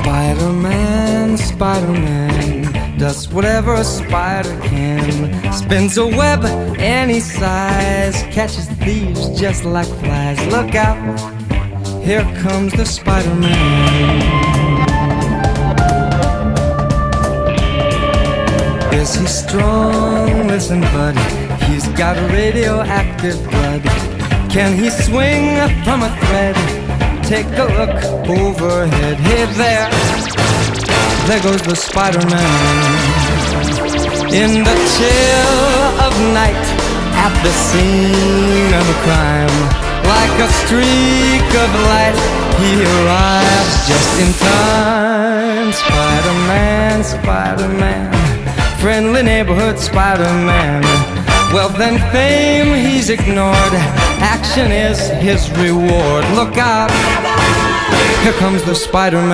Spider-Man, Spider-Man does whatever a spider can. Spins a web any size, catches thieves just like flies. Look out, here comes the Spider-Man. Is he strong? Listen, bud, he's got radioactive blood. Can he swing from a thread? Take a look overhead. Hey there goes the Spider-Man. In the chill of night, at the scene of a crime, like a streak of light, he arrives just in time. Spider-Man, Spider-Man, friendly neighborhood Spider-Man. Wealth and fame he's ignored, action is his reward. Look out, here comes the Spider-Man.